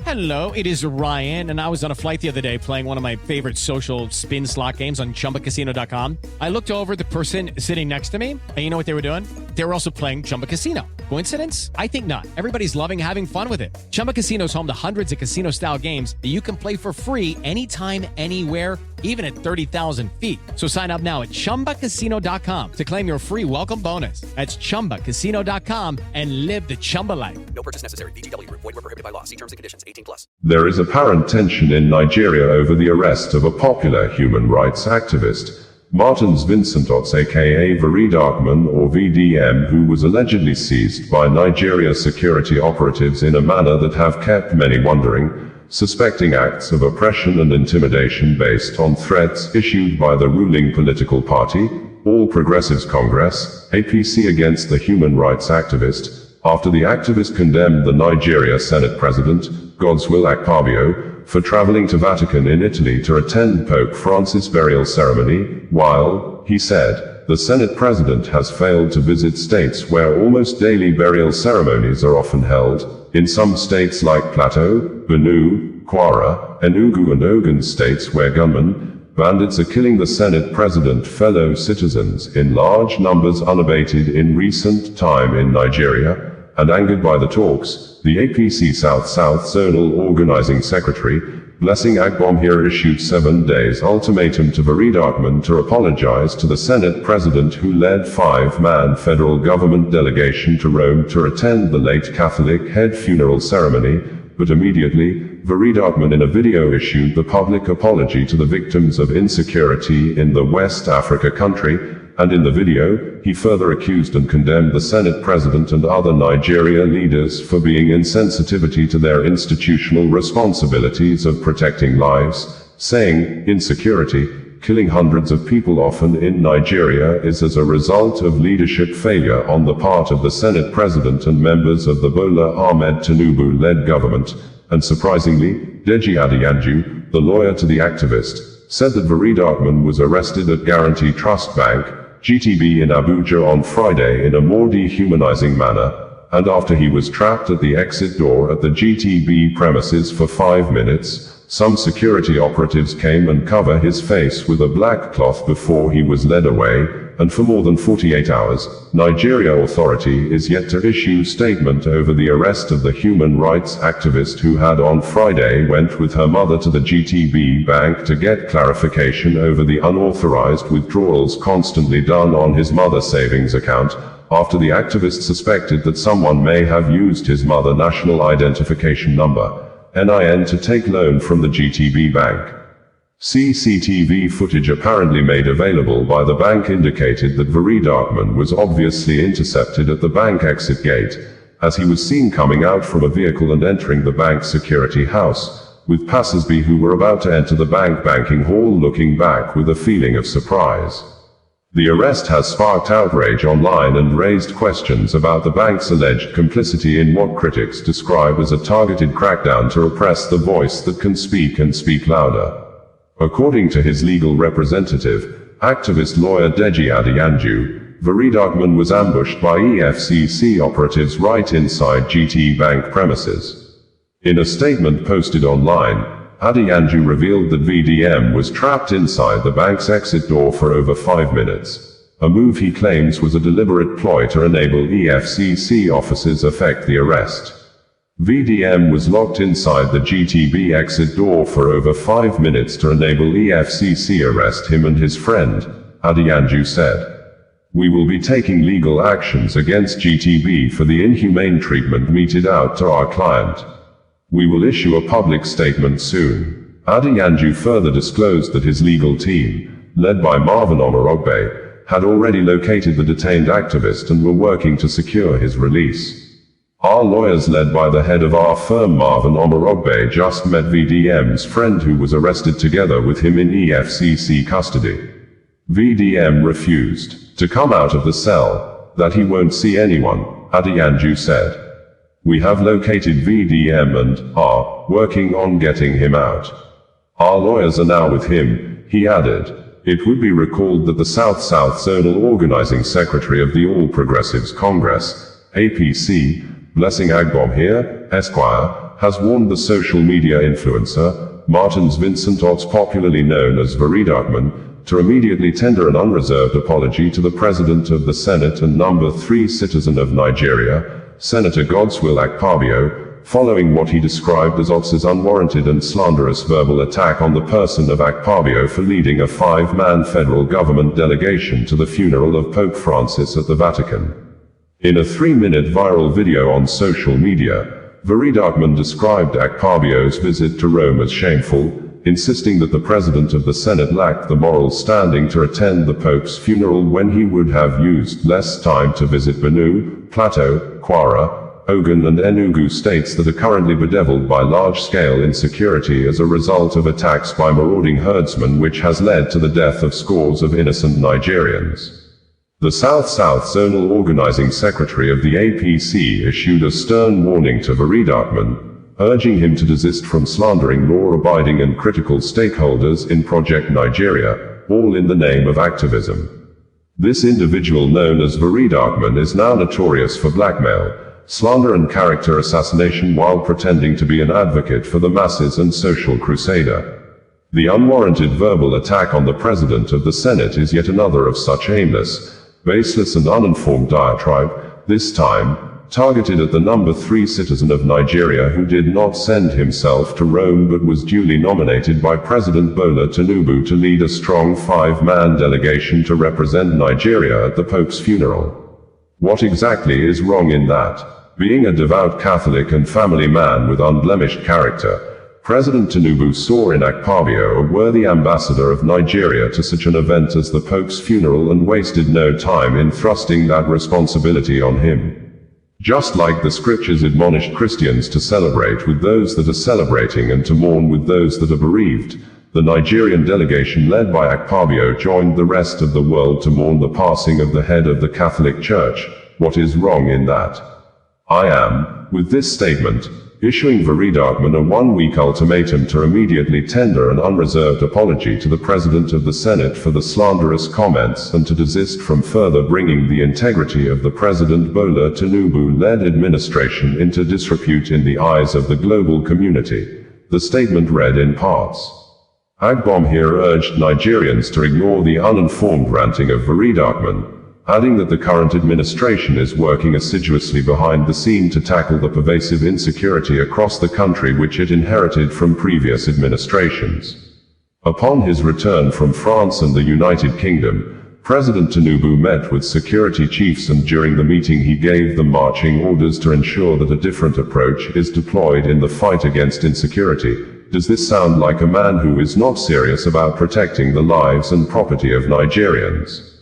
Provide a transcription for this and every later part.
Hello, it is Ryan, and I was on a flight the other day playing one of my favorite social spin slot games on ChumbaCasino.com. I looked over at the person sitting next to me, and you know what they were doing? They were also playing Chumba Casino. Coincidence? I think not. Everybody's loving having fun with it. Chumba Casino is home to hundreds of casino-style games that you can play for free anytime, anywhere, even at 30,000 feet. So sign up now at ChumbaCasino.com to claim your free welcome bonus. That's ChumbaCasino.com and live the Chumba life. No purchase necessary. VGW. Void where prohibited by law. See terms and conditions. 18+. There is apparent tension in Nigeria over the arrest of a popular human rights activist, Martin's Vincent Otse aka VeryDarkMan or VDM, who was allegedly seized by Nigeria security operatives in a manner that have kept many wondering, suspecting acts of oppression and intimidation based on threats issued by the ruling political party, All Progressives Congress, APC, against the human rights activist, after the activist condemned the Nigeria Senate President, Godswill Akpabio, for traveling to Vatican in Italy to attend Pope Francis' burial ceremony, while, he said, the Senate President has failed to visit states where almost daily burial ceremonies are often held, in some states like Plateau, Benue, Kwara, Enugu and Ogun States, where gunmen, bandits are killing the Senate President fellow citizens in large numbers unabated in recent time in Nigeria. And angered by the talks, the APC South-South Zonal Organizing Secretary, Blessing Agbomhere, issued 7 days ultimatum to VeryDarkMan to apologize to the Senate President, who led 5-man federal government delegation to Rome to attend the late Catholic head funeral ceremony, but immediately, VeryDarkMan in a video issued the public apology to the victims of insecurity in the West Africa country, and in the video, he further accused and condemned the Senate President and other Nigeria leaders for being insensitivity to their institutional responsibilities of protecting lives, saying, insecurity, killing hundreds of people often in Nigeria, is as a result of leadership failure on the part of the Senate President and members of the Bola Ahmed Tinubu-led government, and surprisingly, Deji Adeyanju, the lawyer to the activist, said that VeryDarkMan was arrested at Guaranty Trust Bank, GTB in Abuja on Friday in a more dehumanizing manner, and after he was trapped at the exit door at the GTB premises for 5 minutes, some security operatives came and covered his face with a black cloth before he was led away, and for more than 48 hours, Nigeria Authority is yet to issue statement over the arrest of the human rights activist who had on Friday went with her mother to the GTB bank to get clarification over the unauthorized withdrawals constantly done on his mother's savings account, after the activist suspected that someone may have used his mother's national identification number, NIN, to take loan from the GTB bank. CCTV footage apparently made available by the bank indicated that VeryDarkMan was obviously intercepted at the bank exit gate, as he was seen coming out from a vehicle and entering the bank security house, with passersby who were about to enter the bank banking hall looking back with a feeling of surprise. The arrest has sparked outrage online and raised questions about the bank's alleged complicity in what critics describe as a targeted crackdown to repress the voice that can speak and speak louder. According to his legal representative, activist lawyer Deji Adeyanju, VeryDarkMan was ambushed by EFCC operatives right inside GT Bank premises. In a statement posted online, Adeyanju revealed that VDM was trapped inside the bank's exit door for over 5 minutes, a move he claims was a deliberate ploy to enable EFCC officers effect the arrest. VDM was locked inside the GTB exit door for over 5 minutes to enable EFCC arrest him and his friend, Adeyanju said. We will be taking legal actions against GTB for the inhumane treatment meted out to our client. We will issue a public statement soon. Adeyanju further disclosed that his legal team, led by Marvin Omarogbe, had already located the detained activist and were working to secure his release. Our lawyers, led by the head of our firm Marvin Omarogbe, just met VDM's friend who was arrested together with him in EFCC custody. VDM refused to come out of the cell, that he won't see anyone, Adeyanju said. We have located VDM and are working on getting him out. Our lawyers are now with him, he added. It would be recalled that the South-South Zonal Organizing Secretary of the All Progressives Congress, APC, Blessing Agbomhere, Esquire, has warned the social media influencer, Martin's Vincent Otse, popularly known as VeryDarkMan, to immediately tender an unreserved apology to the President of the Senate and number 3 citizen of Nigeria, Senator Godswill Akpabio, following what he described as Otse's unwarranted and slanderous verbal attack on the person of Akpabio for leading a 5-man federal government delegation to the funeral of Pope Francis at the Vatican. In a 3-minute viral video on social media, VeryDarkMan described Akpabio's visit to Rome as shameful, insisting that the President of the Senate lacked the moral standing to attend the Pope's funeral when he would have used less time to visit Benue, Plateau, Kwara, Ogun and Enugu states that are currently bedeviled by large-scale insecurity as a result of attacks by marauding herdsmen, which has led to the death of scores of innocent Nigerians. The South-South Zonal Organizing Secretary of the APC issued a stern warning to VeryDarkMan, urging him to desist from slandering law-abiding and critical stakeholders in Project Nigeria, all in the name of activism. This individual, known as VeryDarkMan, is now notorious for blackmail, slander and character assassination while pretending to be an advocate for the masses and social crusader. The unwarranted verbal attack on the President of the Senate is yet another of such aimless, baseless and uninformed diatribe, this time targeted at the number 3 citizen of Nigeria who did not send himself to Rome but was duly nominated by President Bola Tinubu to lead a strong 5-man delegation to represent Nigeria at the Pope's funeral. What exactly is wrong in that? Being a devout Catholic and family man with unblemished character, President Tinubu saw in Akpabio a worthy ambassador of Nigeria to such an event as the Pope's funeral and wasted no time in thrusting that responsibility on him. Just like the scriptures admonished Christians to celebrate with those that are celebrating and to mourn with those that are bereaved, the Nigerian delegation led by Akpabio joined the rest of the world to mourn the passing of the head of the Catholic Church. What is wrong in that? I am, with this statement, issuing VeryDarkMan a 1-week ultimatum to immediately tender an unreserved apology to the President of the Senate for the slanderous comments and to desist from further bringing the integrity of the President Bola Tinubu-led administration into disrepute in the eyes of the global community. The statement read in parts. Agbomhere urged Nigerians to ignore the uninformed ranting of VeryDarkMan, adding that the current administration is working assiduously behind the scene to tackle the pervasive insecurity across the country which it inherited from previous administrations. Upon his return from France and the United Kingdom, President Tinubu met with security chiefs, and during the meeting he gave them marching orders to ensure that a different approach is deployed in the fight against insecurity. Does this sound like a man who is not serious about protecting the lives and property of Nigerians?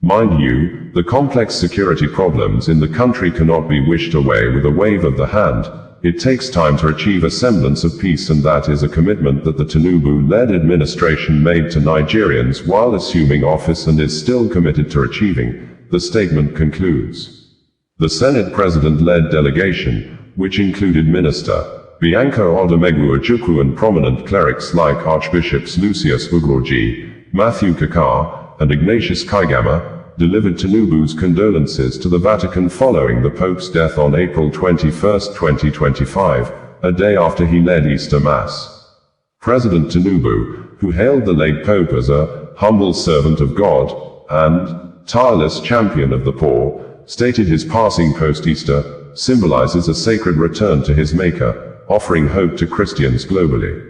Mind you, the complex security problems in the country cannot be wished away with a wave of the hand. It takes time to achieve a semblance of peace, and that is a commitment that the Tinubu-led administration made to Nigerians while assuming office and is still committed to achieving, the statement concludes. The Senate President-led delegation, which included Minister Bianca Odumegwu Ojukwu and prominent clerics like Archbishops Lucius Ugroji, Matthew Kakar, and Ignatius Kaigama, delivered Tinubu's condolences to the Vatican following the Pope's death on April 21, 2025, a day after he led Easter Mass. President Tinubu, who hailed the late Pope as a humble servant of God and tireless champion of the poor, stated his passing post-Easter symbolizes a sacred return to his Maker, offering hope to Christians globally.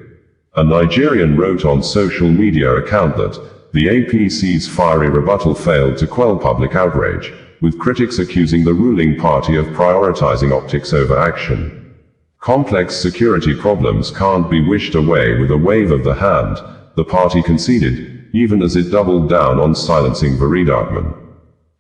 A Nigerian wrote on social media account that the APC's fiery rebuttal failed to quell public outrage, with critics accusing the ruling party of prioritizing optics over action. Complex security problems can't be wished away with a wave of the hand, the party conceded, even as it doubled down on silencing VeryDarkMan.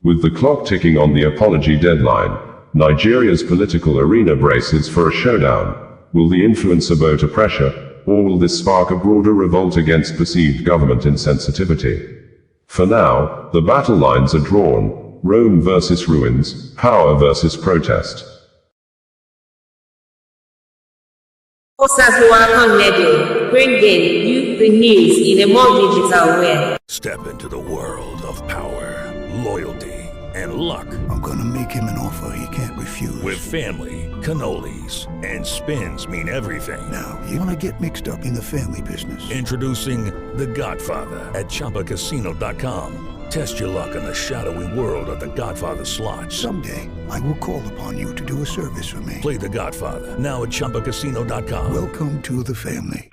With the clock ticking on the apology deadline, Nigeria's political arena braces for a showdown. Will the influencer bow to pressure? Or will this spark a broader revolt against perceived government insensitivity? For now, the battle lines are drawn: Rome versus ruins, power versus protest. Bringing you the news in a more digital way. Step into the world of power, loyalty, and luck. I'm gonna make him an offer he can't refuse. With family, cannolis, and spins mean everything. Now, you wanna get mixed up in the family business. Introducing The Godfather at ChumbaCasino.com. Test your luck in the shadowy world of The Godfather slot. Someday, I will call upon you to do a service for me. Play The Godfather now at ChumbaCasino.com. Welcome to the family.